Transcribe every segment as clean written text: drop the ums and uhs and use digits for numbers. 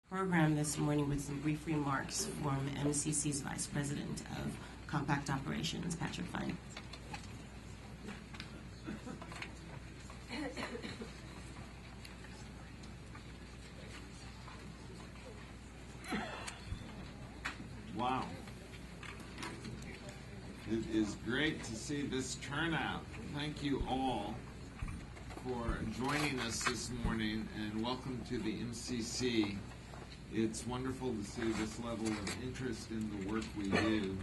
program this morning with some brief remarks from MCC's Vice President of Compact Operations, Patrick Fine. Wow. It is great to see this turnout. Thank you all for joining us this morning, and welcome to the MCC. It's wonderful to see this level of interest in the work we do.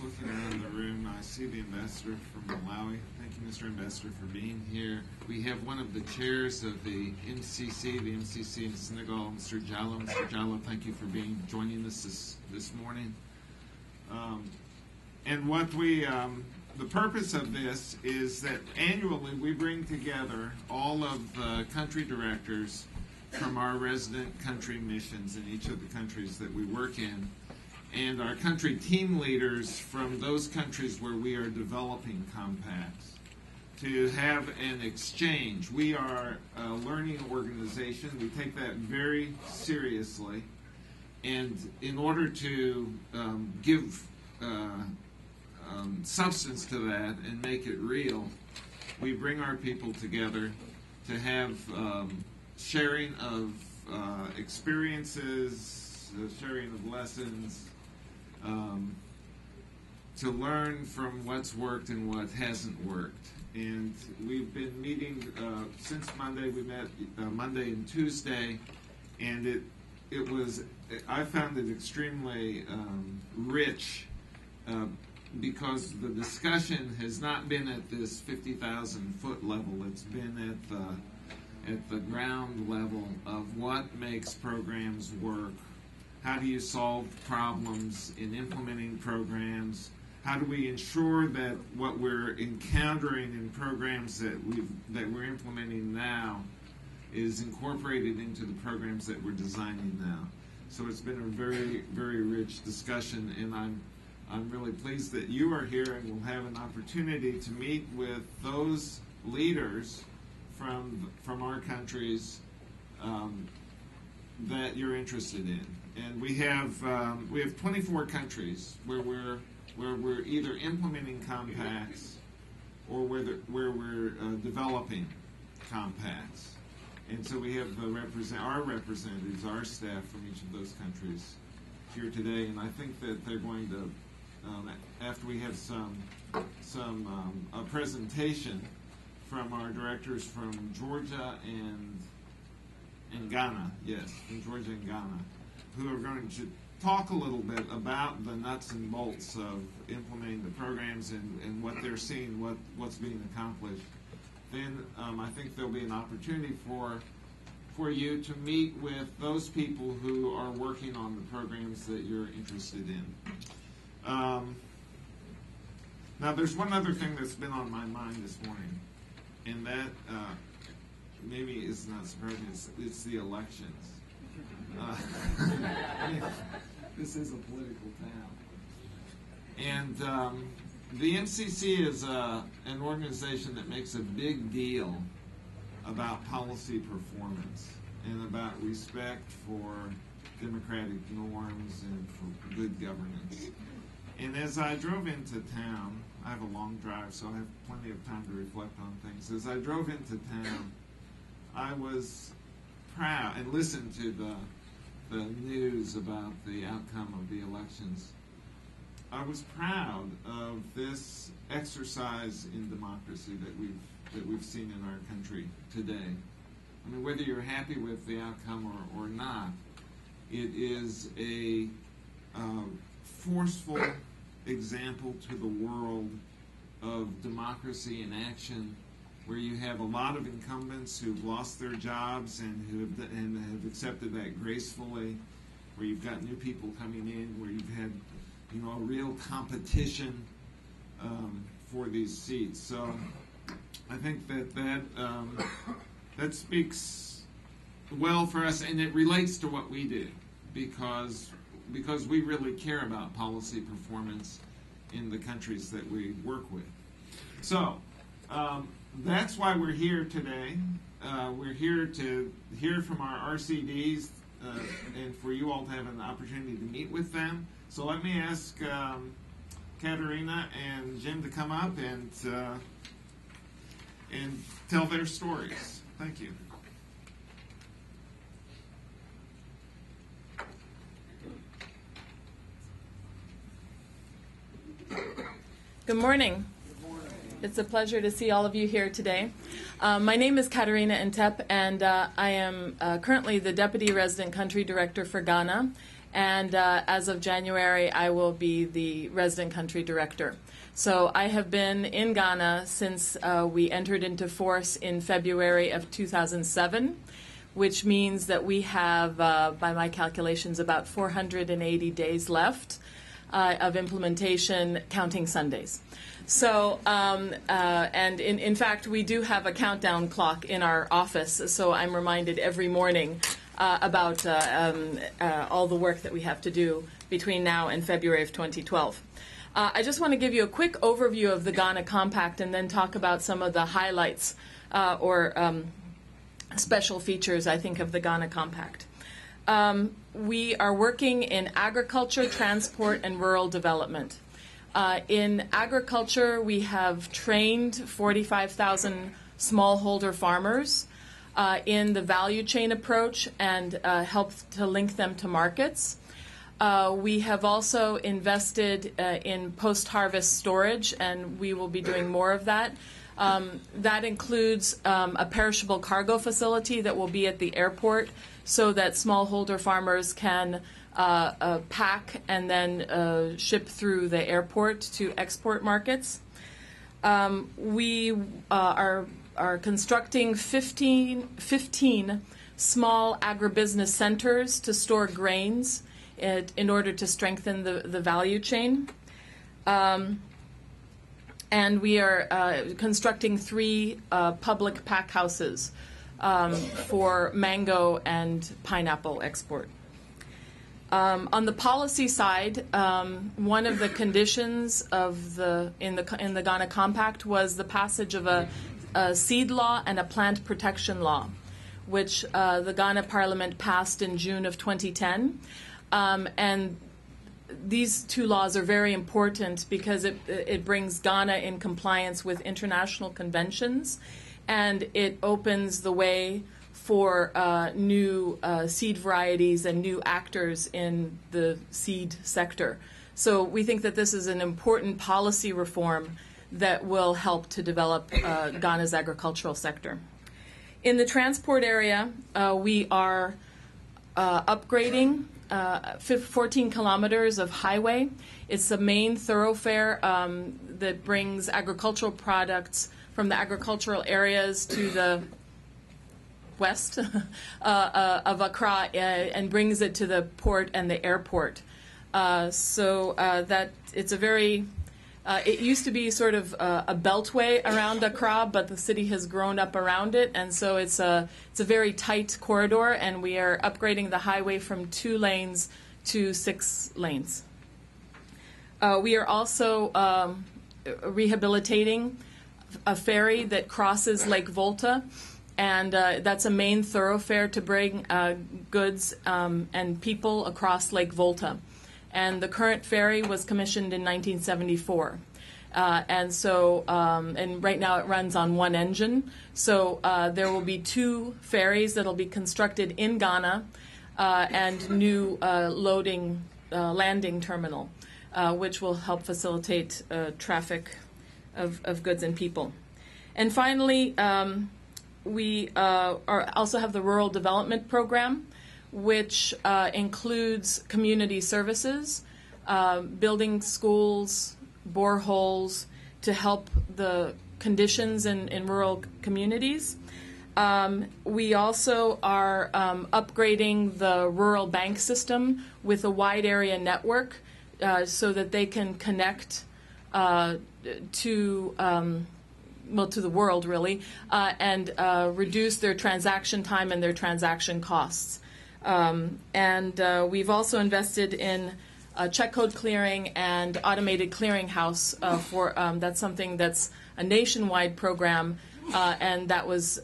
Looking around the room, I see the ambassador from Malawi. Thank you, Mr. Ambassador, for being here. We have one of the chairs of the MCC in Senegal, Mr. Jallo. Mr. Jallo, thank you for joining us this morning. The purpose of this is that annually we bring together all of the country directors from our resident country missions in each of the countries that we work in, and our country team leaders from those countries where we are developing compacts to have an exchange. We are a learning organization. We take that very seriously, and in order to give substance to that and make it real, we bring our people together to have sharing of experiences, sharing of lessons, to learn from what's worked and what hasn't worked. And we've been meeting since Monday. We met Monday and Tuesday, and I found it extremely rich because the discussion has not been at this 50,000-foot level. It's been at the ground level of what makes programs work. How do you solve problems in implementing programs? How do we ensure that what we're encountering in programs that we're implementing now is incorporated into the programs that we're designing now? So it's been a very, very rich discussion, and I'm really pleased that you are here and we'll have an opportunity to meet with those leaders from our countries that you're interested in. And we have 24 countries where we're either implementing compacts or where we're developing compacts. And so we have our representatives, our staff from each of those countries here today. And I think that they're going to, after we have a presentation from our directors from Georgia and Ghana, yes, from Georgia and Ghana, who are going to talk a little bit about the nuts and bolts of implementing the programs and what they're seeing, what's being accomplished. Then I think there'll be an opportunity for you to meet with those people who are working on the programs that you're interested in. Now, there's one other thing that's been on my mind this morning, and that maybe is not surprising. It's the elections. This is a political town. And the MCC is an organization that makes a big deal about policy performance and about respect for democratic norms and for good governance. And as I drove into town, I have a long drive, so I have plenty of time to reflect on things. As I drove into town, I was proud and listened to the news about the outcome of the elections. I was proud of this exercise in democracy that we've seen in our country today. I mean, whether you're happy with the outcome or not, it is a forceful example to the world of democracy in action, where you have a lot of incumbents who've lost their jobs and have accepted that gracefully, where you've got new people coming in, where you've had a real competition for these seats. So I think that speaks well for us, and it relates to what we do because we really care about policy performance in the countries that we work with. So that's why we're here today. we're here to hear from our RCDs and for you all to have an opportunity to meet with them. So let me ask Katerina and Jim to come up and tell their stories. Thank you. Good morning. It's a pleasure to see all of you here today. My name is Katerina Ntep, and I am currently the Deputy Resident Country Director for Ghana. And as of January, I will be the Resident Country Director. So I have been in Ghana since we entered into force in February of 2007, which means that we have, by my calculations, about 480 days left of implementation, counting Sundays. So, and in fact, we do have a countdown clock in our office, so I'm reminded every morning about all the work that we have to do between now and February of 2012. I just want to give you a quick overview of the Ghana Compact and then talk about some of the highlights or special features, I think, of the Ghana Compact. We are working in agriculture, transport, and rural development. In agriculture, we have trained 45,000 smallholder farmers in the value chain approach and helped to link them to markets. We have also invested in post-harvest storage, and we will be doing more of that. That includes a perishable cargo facility that will be at the airport so that smallholder farmers can pack and then ship through the airport to export markets. We are constructing 15 small agribusiness centers to store grains in order to strengthen the value chain. And we are constructing 3 public pack houses for mango and pineapple export. On the policy side, one of the conditions of in the Ghana Compact was the passage of a seed law and a plant protection law, which the Ghana Parliament passed in June of 2010. And these 2 laws are very important because it brings Ghana in compliance with international conventions, and it opens the way for new seed varieties and new actors in the seed sector. So we think that this is an important policy reform that will help to develop Ghana's agricultural sector. In the transport area, we are upgrading 14 kilometers of highway. It's the main thoroughfare that brings agricultural products from the agricultural areas to the west of Accra and brings it to the port and the airport. So that it's a very it used to be sort of a beltway around Accra, but the city has grown up around it, and so it's a very tight corridor, and we are upgrading the highway from 2 lanes to 6 lanes. We are also rehabilitating a ferry that crosses Lake Volta, and that's a main thoroughfare to bring goods and people across Lake Volta. And the current ferry was commissioned in 1974. And so, and right now it runs on 1 engine. So there will be 2 ferries that will be constructed in Ghana and new landing terminal, which will help facilitate traffic of goods and people. And finally, we also have the Rural Development Program, which includes community services, building schools, boreholes to help the conditions in rural communities. We also are upgrading the rural bank system with a wide area network so that they can connect to the world, really, and reduce their transaction time and their transaction costs. And we've also invested in check code clearing and automated clearinghouse that's something that's a nationwide program, and that was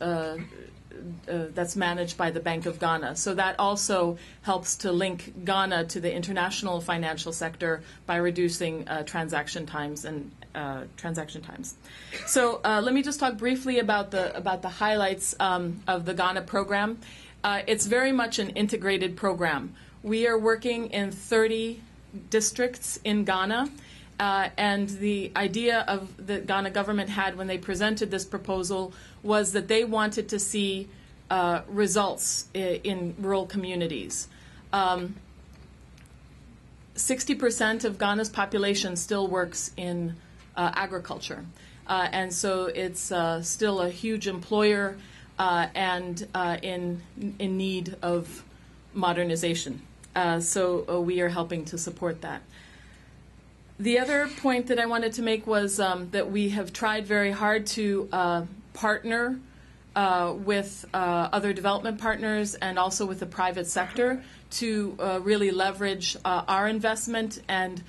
that's managed by the Bank of Ghana. So that also helps to link Ghana to the international financial sector by reducing transaction times. So let me just talk briefly about the highlights of the Ghana program. It's very much an integrated program. We are working in 30 districts in Ghana. And the idea of the Ghana government had when they presented this proposal was that they wanted to see results in rural communities. 60% of Ghana's population still works in agriculture. And so it's still a huge employer and in need of modernization. So we are helping to support that. The other point that I wanted to make was that we have tried very hard to partner with other development partners and also with the private sector to really leverage our investment and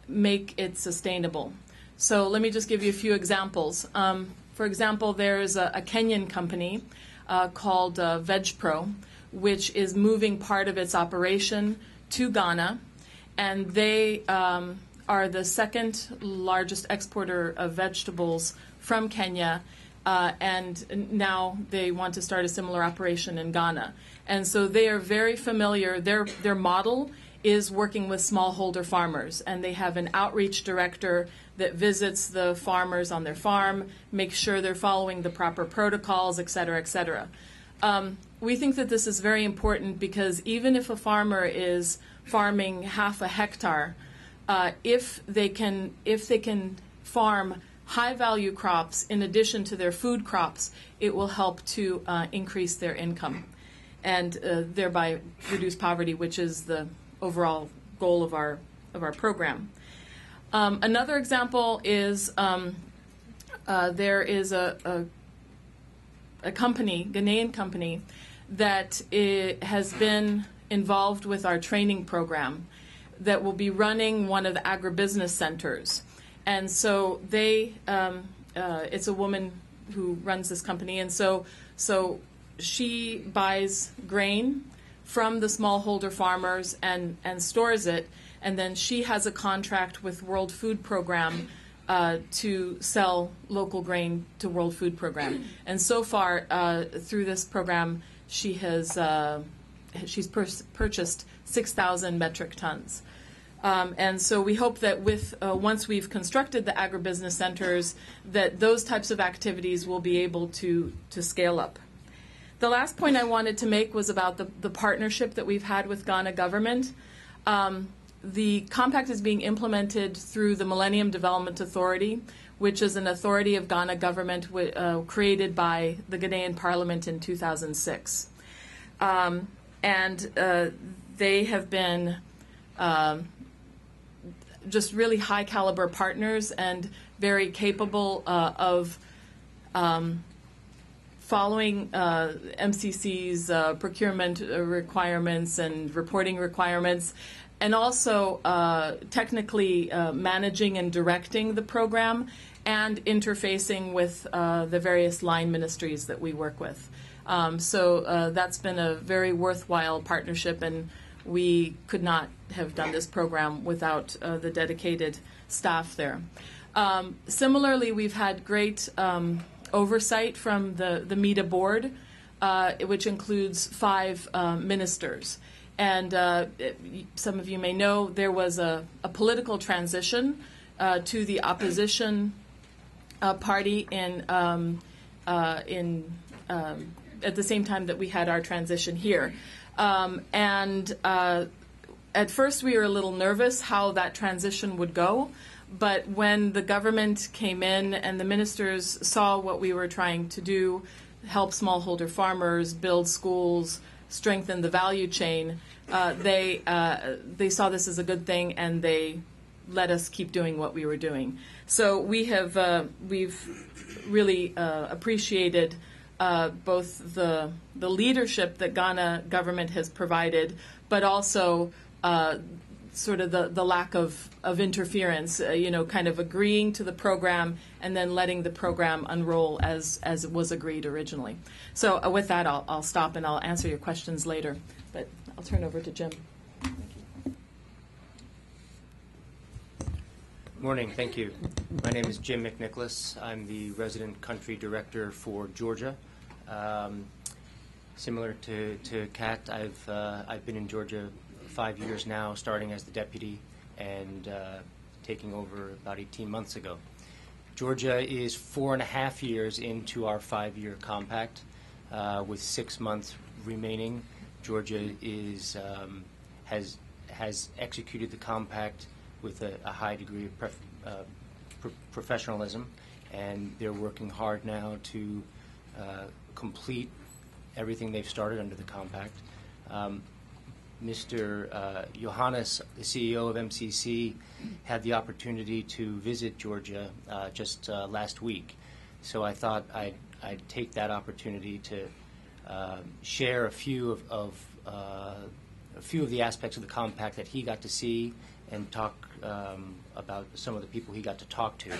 make it sustainable. So let me just give you a few examples. For example, there's a Kenyan company called VegPro, which is moving part of its operation to Ghana, and they are the second largest exporter of vegetables from Kenya, and now they want to start a similar operation in Ghana. And so they are very familiar. Their model is working with smallholder farmers, and they have an outreach director that visits the farmers on their farm, makes sure they're following the proper protocols, et cetera, et cetera. We think that this is very important because even if a farmer is farming half a hectare, if they can farm high-value crops in addition to their food crops, it will help to increase their income and thereby reduce poverty, which is the overall goal of our program. Another example is there is a company, Ghanaian company, that has been involved with our training program that will be running one of the agribusiness centers. And so they, it's a woman who runs this company, and so she buys grain from the smallholder farmers and stores it, and then she has a contract with World Food Program to sell local grain to World Food Program. And so far, through this program, she's purchased 6,000 metric tons. And so we hope that once we've constructed the agribusiness centers, that those types of activities will be able to scale up. The last point I wanted to make was about the partnership that we've had with Ghana government. The compact is being implemented through the Millennium Development Authority, which is an authority of Ghana government created by the Ghanaian Parliament in 2006. And they have been just really high caliber partners and very capable of following MCC's procurement requirements and reporting requirements, and also technically managing and directing the program and interfacing with the various line ministries that we work with. So that's been a very worthwhile partnership, and we could not have done this program without the dedicated staff there. Similarly, we've had great oversight from the MEDA board, which includes 5 ministers. And some of you may know there was a political transition to the opposition party at the same time that we had our transition here. And at first we were a little nervous how that transition would go, but when the government came in and the ministers saw what we were trying to do, help smallholder farmers, build schools, strengthen the value chain, they saw this as a good thing, and they let us keep doing what we were doing. So we've really appreciated both the leadership that Ghana government has provided, but also sort of the lack of interference, kind of agreeing to the program and then letting the program unroll as it was agreed originally. So with that, I'll stop and I'll answer your questions later. But I'll turn over to Jim. Morning, thank you. My name is Jim McNicholas. I'm the Resident Country Director for Georgia. Similar to Kat, I've been in Georgia 5 years now, starting as the deputy and taking over about 18 months ago. Georgia is 4.5 years into our 5-year compact, with 6 months remaining. Georgia has executed the compact with a high degree of professionalism, and they're working hard now to complete everything they've started under the compact. Mr. Johannes, the CEO of MCC, had the opportunity to visit Georgia just last week, so I thought I'd take that opportunity to share a few of the aspects of the compact that he got to see and talk about some of the people he got to talk to.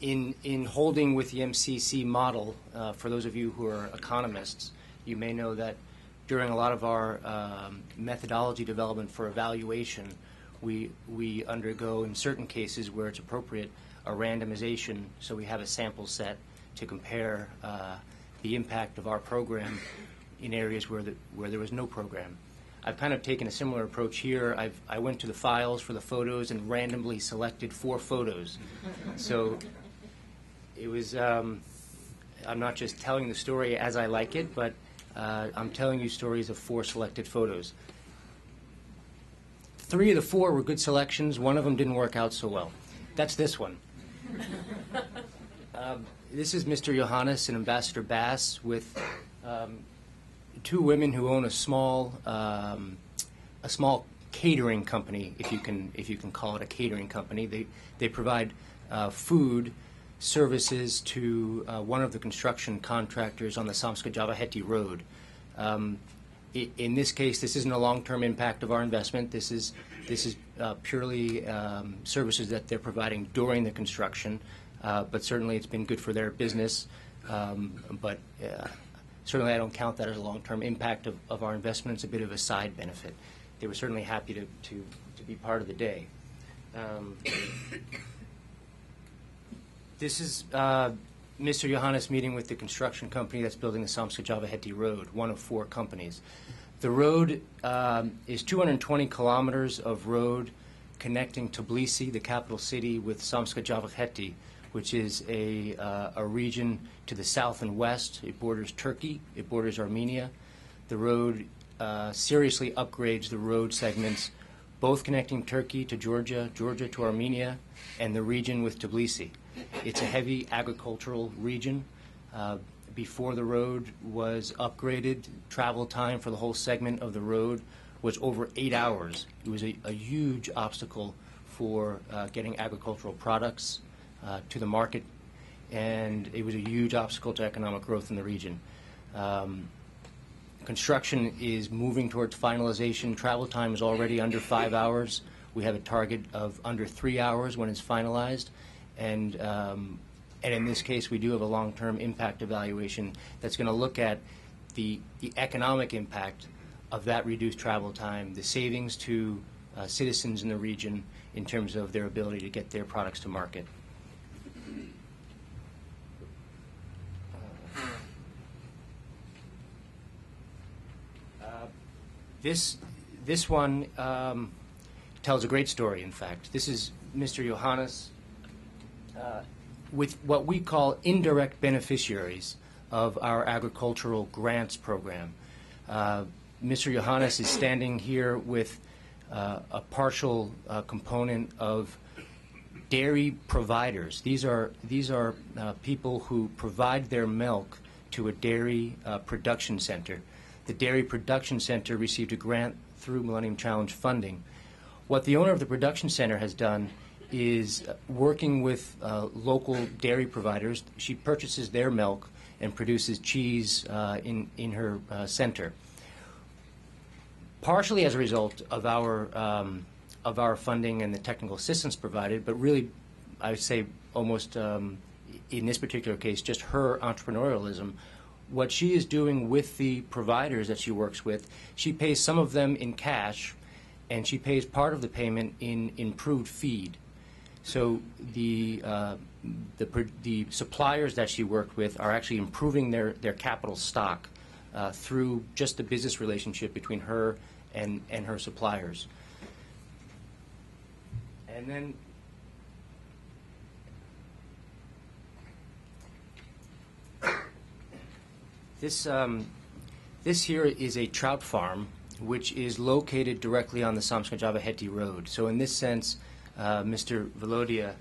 In holding with the MCC model, for those of you who are economists, you may know that during a lot of our methodology development for evaluation, we undergo, in certain cases where it's appropriate, a randomization, so we have a sample set to compare the impact of our program in areas where there was no program. I've kind of taken a similar approach here. I went to the files for the photos and randomly selected 4 photos. So it was, I'm not just telling the story as I like it, but I'm telling you stories of 4 selected photos. 3 of the 4 were good selections. 1 of them didn't work out so well. That's this one. This is Mr. Johannes and Ambassador Bass with 2 women who own a small catering company, if you can call it a catering company. They provide food services to one of the construction contractors on the Samska-Jawaheti Road. In this case, this isn't a long-term impact of our investment. This is purely services that they're providing during the construction, but certainly it's been good for their business. But certainly I don't count that as a long-term impact of our investment. It's a bit of a side benefit. They were certainly happy to be part of the day. This is Mr. Johannes meeting with the construction company that's building the Samska-Jawaheti Road, one of 4 companies. The road is 220 kilometers of road connecting Tbilisi, the capital city, with Samska-Jawaheti, which is a region to the south and west. It borders Turkey. It borders Armenia. The road seriously upgrades the road segments, both connecting Turkey to Georgia, Georgia to Armenia, and the region with Tbilisi. It's a heavy agricultural region. Before the road was upgraded, travel time for the whole segment of the road was over 8 hours. It was a huge obstacle for getting agricultural products to the market, and it was a huge obstacle to economic growth in the region. Construction is moving towards finalization. Travel time is already under 5 hours. We have a target of under 3 hours when it's finalized, and in this case, we do have a long-term impact evaluation that's going to look at the economic impact of that reduced travel time, the savings to citizens in the region in terms of their ability to get their products to market. This one tells a great story, in fact. This is Mr. Johannes with what we call indirect beneficiaries of our agricultural grants program. Mr. Johannes is standing here with a partial component of dairy providers. These are people who provide their milk to a dairy production center. The Dairy Production Center received a grant through Millennium Challenge funding. What the owner of the production center has done is working with local dairy providers. She purchases their milk and produces cheese in her center. partially as a result of our funding and the technical assistance provided, but really, I would say almost in this particular case, just her entrepreneurialism. What she is doing with the providers that she works with, she pays some of them in cash, and she pays part of the payment in improved feed. So the suppliers that she worked with are actually improving their capital stock through just the business relationship between her and her suppliers. And then this here is a trout farm, which is located directly on the Samskajava-Heti Road. So in this sense, Mr. Velodia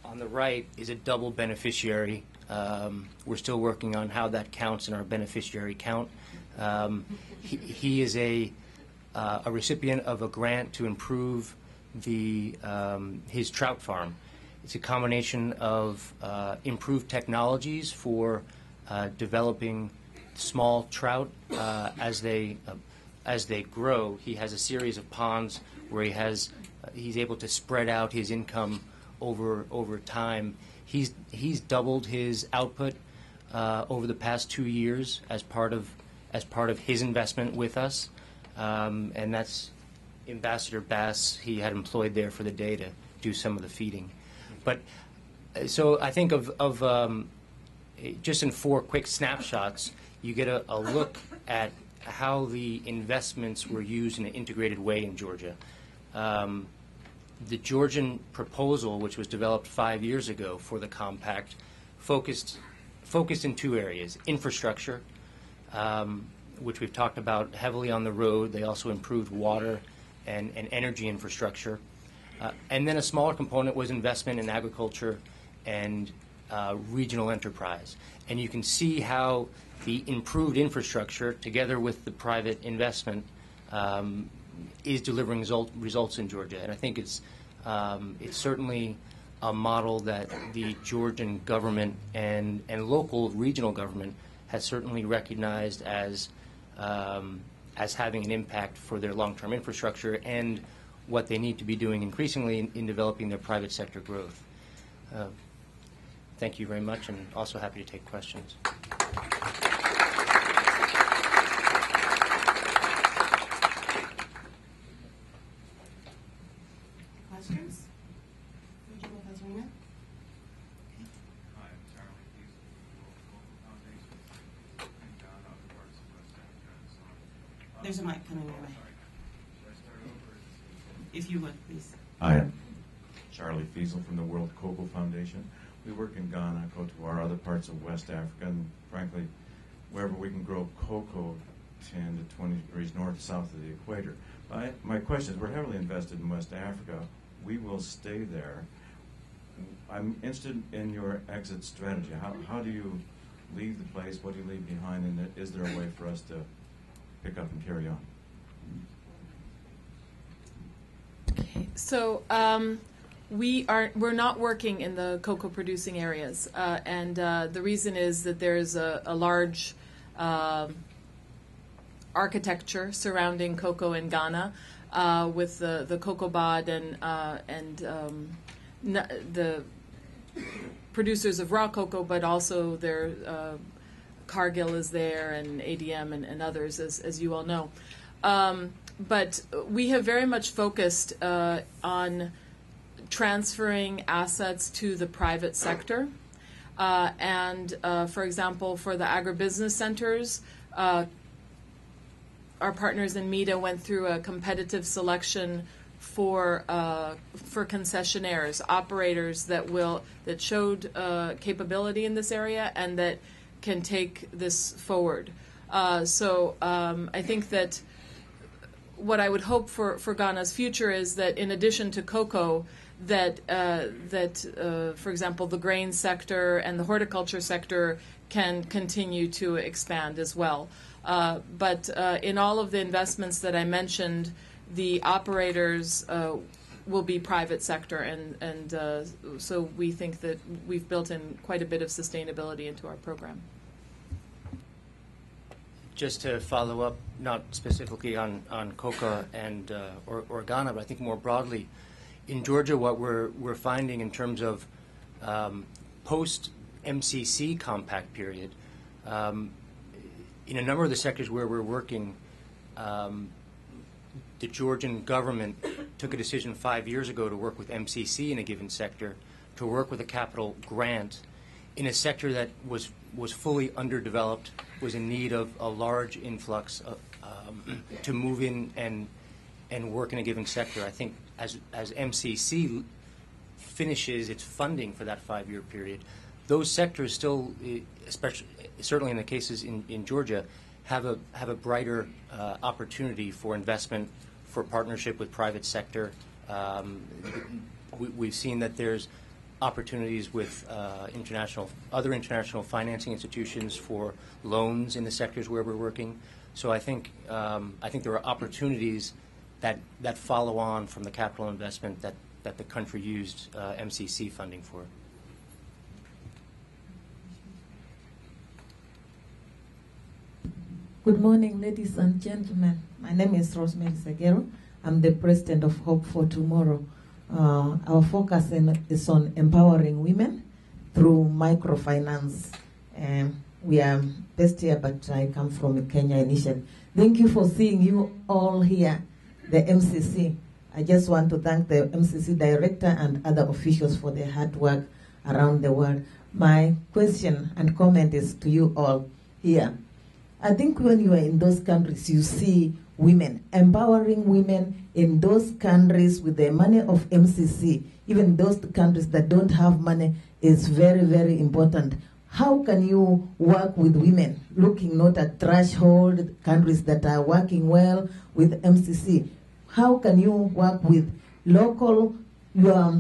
on the right is a double beneficiary. We're still working on how that counts in our beneficiary count. He is a recipient of a grant to improve his trout farm. It's a combination of improved technologies for developing small trout as they grow. He has a series of ponds where he's able to spread out his income over time. He's doubled his output over the past 2 years as part of his investment with us, and that's Ambassador Bass. He had employed there for the day to do some of the feeding. But so I think of just in 4 quick snapshots, you get a look at how the investments were used in an integrated way in Georgia. The Georgian proposal, which was developed 5 years ago for the compact, focused in 2 areas: infrastructure, which we've talked about heavily on the road. They also improved water and energy infrastructure. And then a smaller component was investment in agriculture and regional enterprise. And you can see how the improved infrastructure, together with the private investment, is delivering results in Georgia. And I think it's certainly a model that the Georgian government and local regional government has certainly recognized as having an impact for their long-term infrastructure and what they need to be doing increasingly in developing their private sector growth. Thank you very much, and also happy to take questions. Questions? Regional President? Hi, I'm Charlie Keys with the World Foundation and John other parts of West Africa and so on. There's a mic coming your way. Sorry. Should I start over? If you would, please. Hi, I'm Charlie Fiesel from the World Cocoa Foundation. We work in Ghana, Cote d'Ivoire, other parts of West Africa, and frankly, wherever we can grow cocoa 10 to 20 degrees north, south of the equator. My question is, we're heavily invested in West Africa. We will stay there. I'm interested in your exit strategy. How do you leave the place? What do you leave behind? And is there a way for us to pick up and carry on? Okay, so we're not working in the cocoa producing areas, and the reason is that there's a large architecture surrounding cocoa in Ghana, with the cocoa bod and the producers of raw cocoa, but also their Cargill is there, and ADM and others, as you all know. But we have very much focused on transferring assets to the private sector. And for example, for the agribusiness centers, our partners in MEDA went through a competitive selection for concessionaires, operators that showed capability in this area and that can take this forward. So I think that what I would hope for Ghana's future is that, in addition to cocoa, that for example, the grain sector and the horticulture sector can continue to expand as well. But in all of the investments that I mentioned, the operators will be private sector, and so we think that we've built in quite a bit of sustainability into our program. just to follow up, not specifically on coca and or Ghana, but I think more broadly, in Georgia, what we're finding in terms of post MCC compact period, in a number of the sectors where we're working, the Georgian government took a decision 5 years ago to work with MCC in a given sector, to work with a capital grant in a sector that was fully underdeveloped, was in need of a large influx to move in and work in a given sector. I think as MCC finishes its funding for that 5-year period, those sectors still, especially certainly in the cases in Georgia, have a brighter opportunity for investment, for partnership with private sector. We've seen that there's opportunities with other international financing institutions for loans in the sectors where we're working. So I think there are opportunities that follow on from the capital investment that the country used MCC funding for. Good morning, ladies and gentlemen. My name is Rosemary Segero. I'm the president of Hope for Tomorrow. Our focus is on empowering women through microfinance. We are based here, but I come from Kenya initially. Thank you for seeing you all here, the MCC. I just want to thank the MCC director and other officials for their hard work around the world. My question and comment is to you all here. I think when you are in those countries, you see women, empowering women in those countries with the money of MCC, even those countries that don't have money, is very, very important. How can you work with women, looking not at threshold countries that are working well with MCC? How can you work with local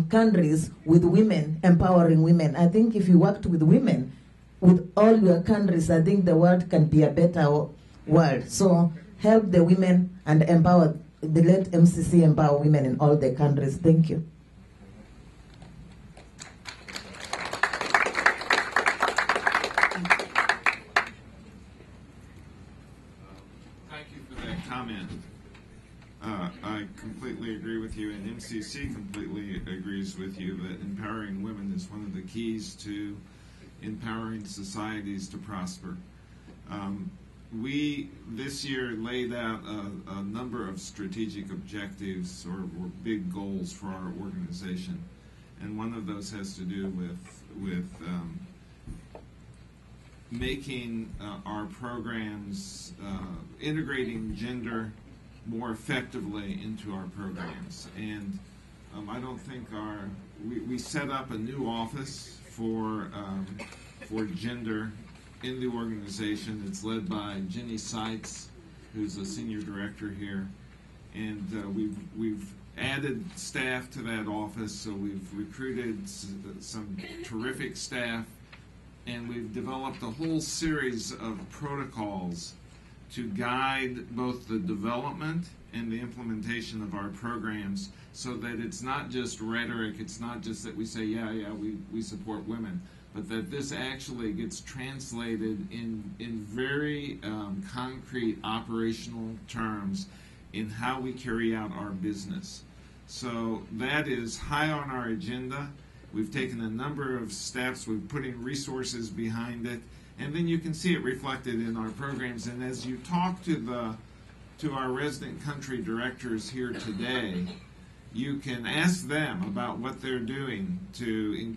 countries with women, empowering women? I think if you worked with women, with all your countries, I think the world can be a better world. So help the women and empower, let MCC empower women in all the countries. Thank you. Thank you for that comment. I completely agree with you, and MCC completely agrees with you that empowering women is one of the keys to empowering societies to prosper. We this year laid out a number of strategic objectives or big goals for our organization, and one of those has to do with making our programs, integrating gender more effectively into our programs. And I don't think we set up a new office for gender in the organization. It's led by Jenny Seitz, who's a senior director here, and we've added staff to that office. So we've recruited some terrific staff, and we've developed a whole series of protocols to guide both the development and the implementation of our programs, so that it's not just rhetoric, it's not just that we say, yeah, we support women, but that this actually gets translated in very concrete operational terms in how we carry out our business. So that is high on our agenda. We've taken a number of steps. We're putting resources behind it, and then you can see it reflected in our programs. And as you talk to our resident country directors here today, you can ask them about what they're doing to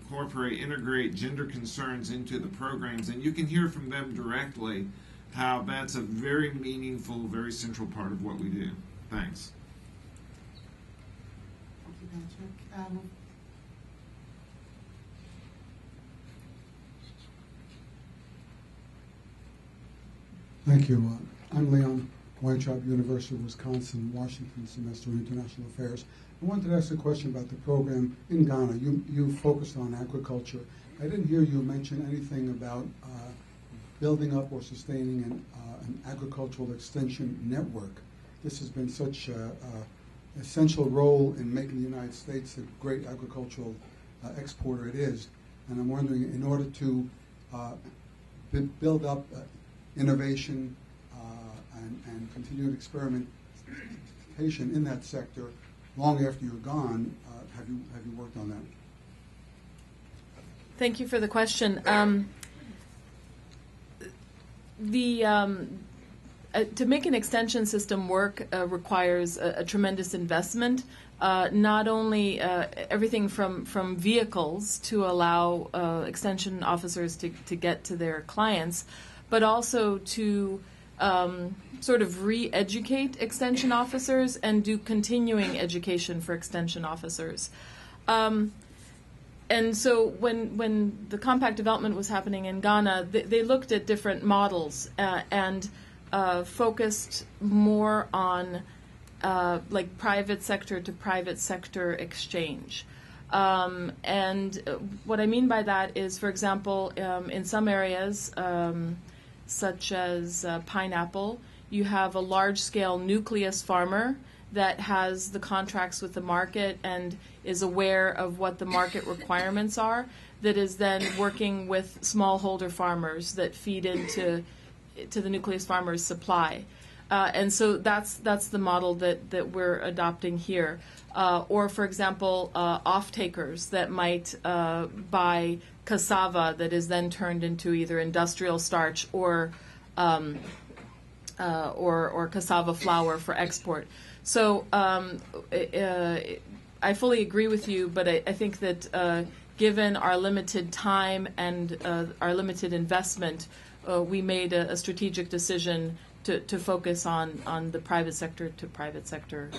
integrate gender concerns into the programs, and you can hear from them directly how that's a very meaningful, very central part of what we do. Thanks. Thank you, Patrick. Thank you. I'm Leon Weintraub, University of Wisconsin, Washington Semester in International Affairs. I wanted to ask a question about the program in Ghana. You focused on agriculture. I didn't hear you mention anything about building up or sustaining an agricultural extension network. This has been such an essential role in making the United States the great agricultural exporter it is. And I'm wondering, in order to build up innovation, and continued experimentation in that sector long after you're gone. Have you worked on that? Thank you for the question. To make an extension system work requires a tremendous investment. Not only everything from vehicles to allow extension officers to get to their clients, but also to sort of re-educate extension officers and do continuing education for extension officers. And so when the compact development was happening in Ghana, they looked at different models and focused more on like private sector to private sector exchange. And what I mean by that is, for example, in some areas, such as pineapple, you have a large-scale nucleus farmer that has the contracts with the market and is aware of what the market requirements are, that is then working with smallholder farmers that feed into the nucleus farmer's supply. And so that's the model that we're adopting here. Or, for example, off-takers that might buy cassava that is then turned into either industrial starch or cassava flour for export. So I fully agree with you, but I think that given our limited time and our limited investment, we made a strategic decision to focus on the private sector to private sector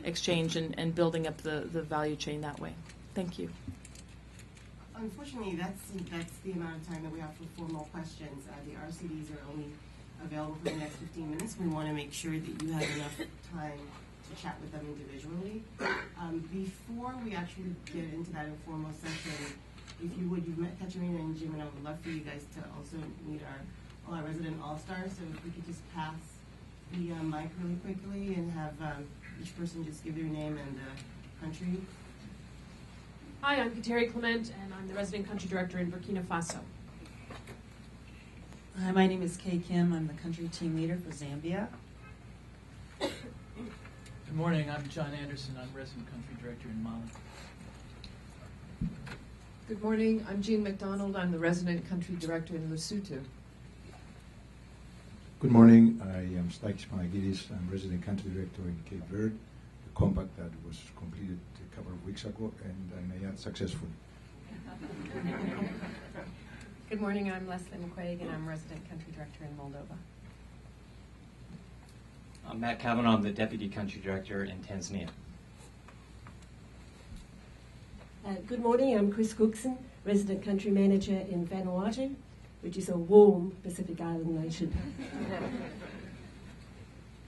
exchange and building up the value chain that way. Thank you. Unfortunately, that's the amount of time that we have for formal questions. The RCDs are only available for the next 15 minutes. We want to make sure that you have enough time to chat with them individually. Before we actually get into that informal session, if you would, you've met Katarina and Jim, and I would love for you guys to also meet all our resident all-stars. So if we could just pass the mic really quickly and have each person just give their name and country. Hi, I'm Kateri Clement, and I'm the Resident Country Director in Burkina Faso. Hi, my name is Kay Kim. I'm the Country Team Leader for Zambia. Good morning, I'm John Anderson. I'm Resident Country Director in Mali. Good morning, I'm Jean McDonald. I'm the Resident Country Director in Lesotho. Good morning, I am Stakis Panagidis. I'm Resident Country Director in Cape Verde, a compact that was completed a couple of weeks ago, and I may add successful. Good morning, I'm Leslie McQuaig, and I'm Resident Country Director in Moldova. I'm Matt Cavanaugh. I'm the Deputy Country Director in Tanzania. Good morning, I'm Chris Cookson, Resident Country Manager in Vanuatu, which is a warm Pacific Island nation.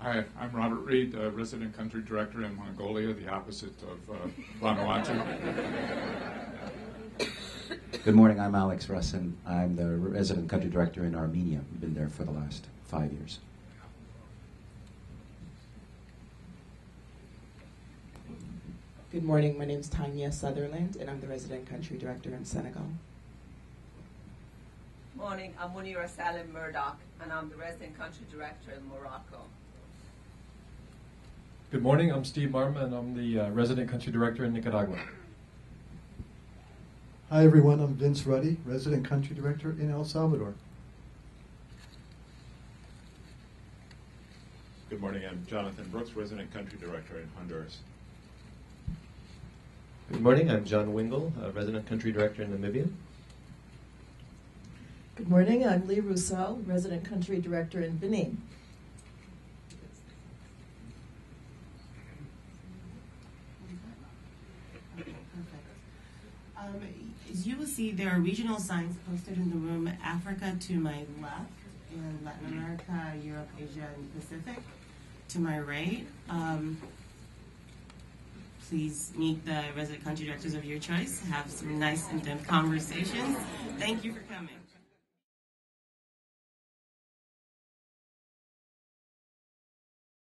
Hi, I'm Robert Reed, Resident Country Director in Mongolia, the opposite of Vanuatu. Good morning, I'm Alex Russin. I'm the Resident Country Director in Armenia. I've been there for the last 5 years. Good morning, my name is Tanya Sutherland, and I'm the Resident Country Director in Senegal. Morning, I'm Munira Salim Murdoch, and I'm the Resident Country Director in Morocco. Good morning, I'm Steve Marma, and I'm the Resident Country Director in Nicaragua. Hi everyone, I'm Vince Ruddy, Resident Country Director in El Salvador. Good morning, I'm Jonathan Brooks, Resident Country Director in Honduras. Good morning, I'm John Wingle, Resident Country Director in Namibia. Good morning, I'm Lee Roussel, Resident Country Director in Benin. Okay, perfect. As you will see, there are regional signs posted in the room: Africa to my left, and Latin America, Europe, Asia, and Pacific to my right. Please meet the resident country directors of your choice. Have some nice and conversations. Thank you for coming.